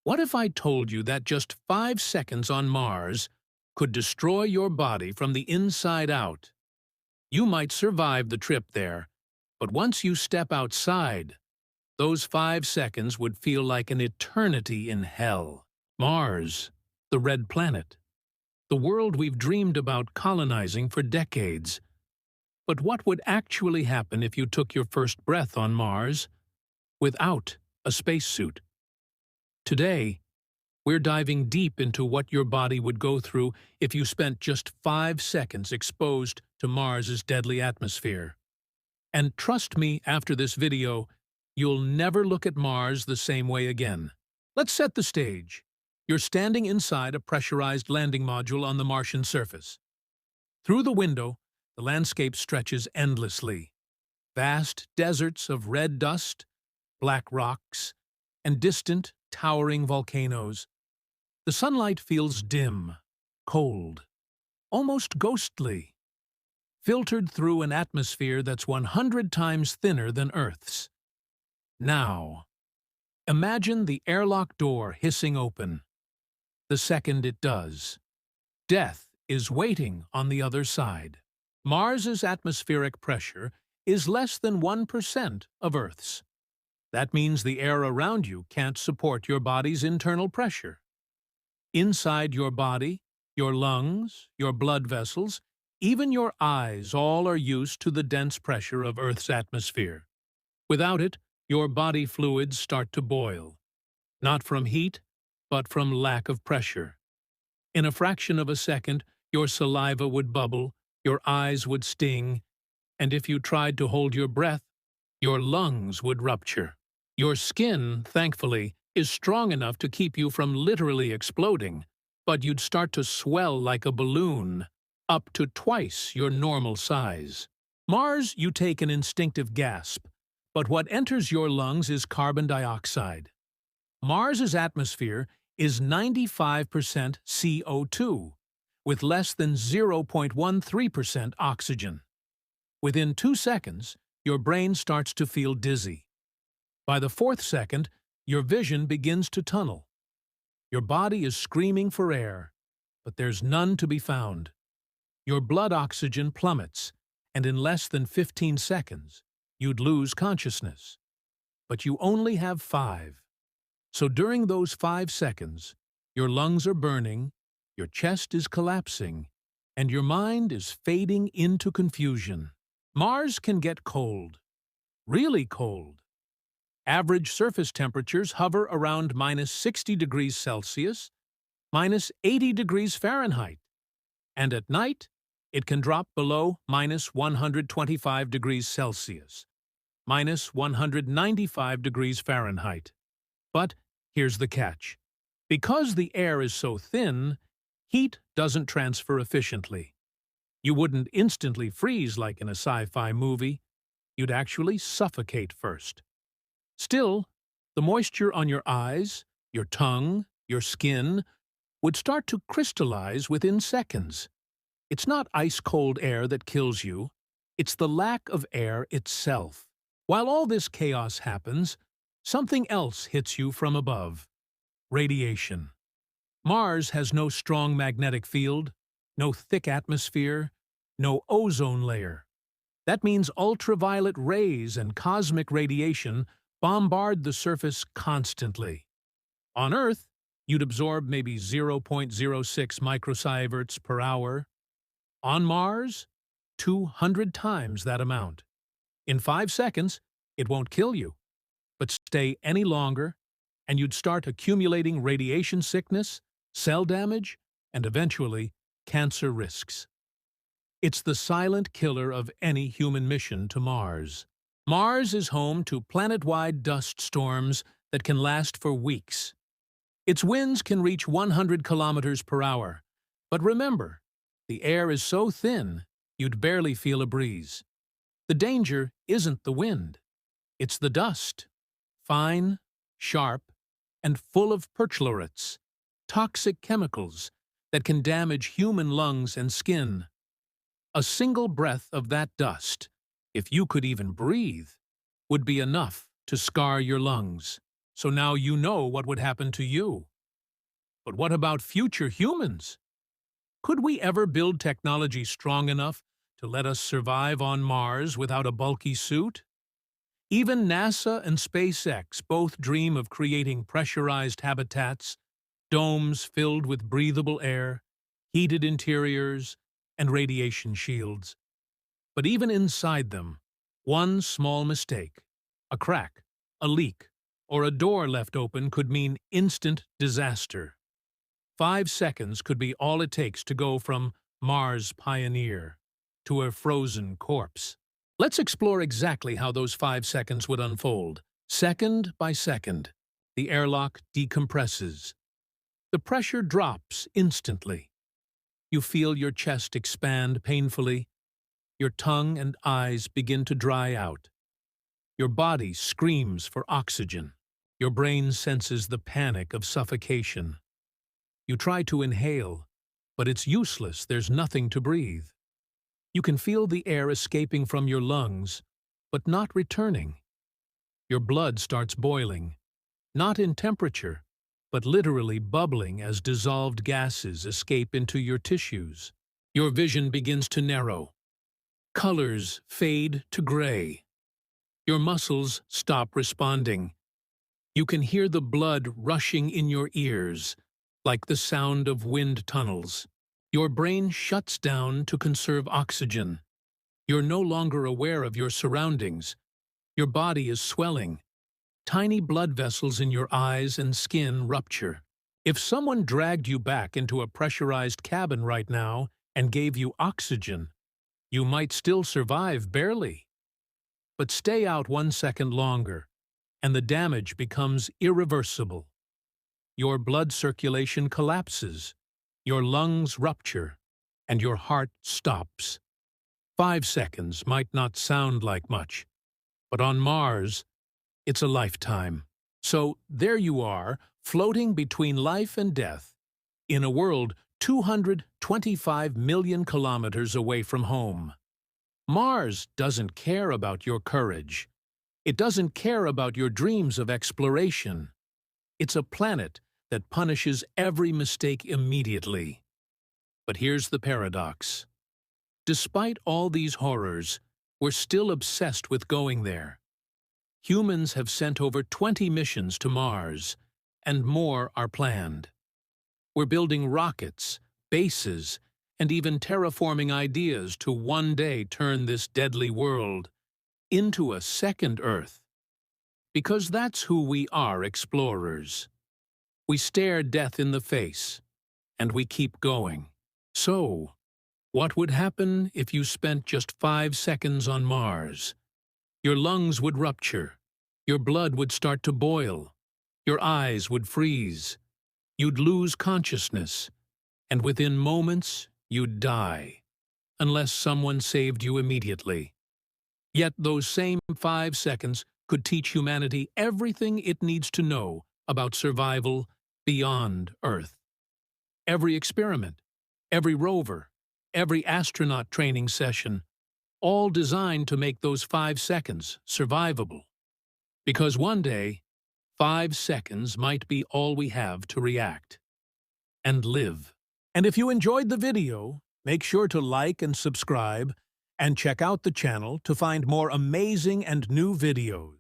What if I told you that just 5 seconds on Mars could destroy your body from the inside out? You might survive the trip there, but once you step outside, those 5 seconds would feel like an eternity in hell. Mars, the red planet, the world we've dreamed about colonizing for decades. But what would actually happen if you took your first breath on Mars without a spacesuit? Today, we're diving deep into what your body would go through if you spent just 5 seconds exposed to Mars's deadly atmosphere. And trust me, after this video, you'll never look at Mars the same way again. Let's set the stage. You're standing inside a pressurized landing module on the Martian surface. Through the window, the landscape stretches endlessly. Vast deserts of red dust, black rocks, and distant, towering volcanoes. The sunlight feels dim, cold, almost ghostly, filtered through an atmosphere that's 100 times thinner than Earth's. Now, imagine the airlock door hissing open. The second it does, death is waiting on the other side. Mars's atmospheric pressure is less than 1% of Earth's. That means the air around you can't support your body's internal pressure. Inside your body, your lungs, your blood vessels, even your eyes all are used to the dense pressure of Earth's atmosphere. Without it, your body fluids start to boil, not from heat, but from lack of pressure. In a fraction of a second, your saliva would bubble, your eyes would sting, and if you tried to hold your breath, your lungs would rupture. Your skin, thankfully, is strong enough to keep you from literally exploding, but you'd start to swell like a balloon, up to twice your normal size. Mars, you take an instinctive gasp, but what enters your lungs is carbon dioxide. Mars's atmosphere is 95% CO2, with less than 0.13% oxygen. Within 2 seconds, your brain starts to feel dizzy. By the 4th second, your vision begins to tunnel. Your body is screaming for air, but there's none to be found. Your blood oxygen plummets, and in less than 15 seconds, you'd lose consciousness. But you only have 5. So during those 5 seconds, your lungs are burning, your chest is collapsing, and your mind is fading into confusion. Mars can get cold, really cold. Average surface temperatures hover around -60 degrees Celsius, -80 degrees Fahrenheit, and at night, it can drop below -125 degrees Celsius, -195 degrees Fahrenheit. But here's the catch. Because the air is so thin, heat doesn't transfer efficiently. You wouldn't instantly freeze like in a sci-fi movie. You'd actually suffocate first. Still, the moisture on your eyes, your tongue, your skin would start to crystallize within seconds. It's not ice-cold air that kills you. It's the lack of air itself. While all this chaos happens, something else hits you from above. Radiation. Mars has no strong magnetic field, no thick atmosphere, no ozone layer. That means ultraviolet rays and cosmic radiation bombard the surface constantly. On Earth, you'd absorb maybe 0.06 microsieverts per hour. On Mars, 200 times that amount. In 5 seconds, it won't kill you, but stay any longer, and you'd start accumulating radiation sickness, cell damage, and eventually cancer risks. It's the silent killer of any human mission to Mars. Mars is home to planet-wide dust storms that can last for weeks. Its winds can reach 100 kilometers per hour. But remember, the air is so thin, you'd barely feel a breeze. The danger isn't the wind. It's the dust. Fine, sharp, and full of perchlorate, toxic chemicals that can damage human lungs and skin. A single breath of that dust, if you could even breathe, would be enough to scar your lungs. so now you know what would happen to you. But what about future humans? Could we ever build technology strong enough to let us survive on Mars without a bulky suit? Even NASA and SpaceX both dream of creating pressurized habitats, domes filled with breathable air, heated interiors, and radiation shields. But even inside them, one small mistake, a crack, a leak, or a door left open could mean instant disaster. 5 seconds could be all it takes to go from Mars pioneer to a frozen corpse. Let's explore exactly how those 5 seconds would unfold. Second by second, the airlock decompresses. The pressure drops instantly. You feel your chest expand painfully. Your tongue and eyes begin to dry out. Your body screams for oxygen. Your brain senses the panic of suffocation. You try to inhale, but it's useless. There's nothing to breathe. You can feel the air escaping from your lungs, but not returning. Your blood starts boiling, not in temperature, but literally bubbling as dissolved gases escape into your tissues. Your vision begins to narrow. Colors fade to gray. Your muscles stop responding. You can hear the blood rushing in your ears, like the sound of wind tunnels. Your brain shuts down to conserve oxygen. You're no longer aware of your surroundings. Your body is swelling. Tiny blood vessels in your eyes and skin rupture. If someone dragged you back into a pressurized cabin right now and gave you oxygen, you might still survive barely. But stay out 1 second longer, and the damage becomes irreversible. Your blood circulation collapses, your lungs rupture, and your heart stops. 5 seconds might not sound like much, but on Mars, it's a lifetime. So there you are, floating between life and death, in a world 225 million kilometers away from home. Mars doesn't care about your courage. It doesn't care about your dreams of exploration. It's a planet that punishes every mistake immediately. But here's the paradox. Despite all these horrors, we're still obsessed with going there. Humans have sent over 20 missions to Mars, and more are planned. We're building rockets, bases, and even terraforming ideas to one day turn this deadly world into a second Earth. Because that's who we are, explorers. We stare death in the face, and we keep going. So, what would happen if you spent just 5 seconds on Mars? Your lungs would rupture, your blood would start to boil, your eyes would freeze, you'd lose consciousness, and within moments, you'd die, unless someone saved you immediately. Yet those same 5 seconds could teach humanity everything it needs to know about survival beyond Earth. Every experiment, every rover, every astronaut training session, all designed to make those 5 seconds survivable. Because one day, 5 seconds might be all we have to react and live. And if you enjoyed the video, make sure to like and subscribe, and check out the channel to find more amazing and new videos.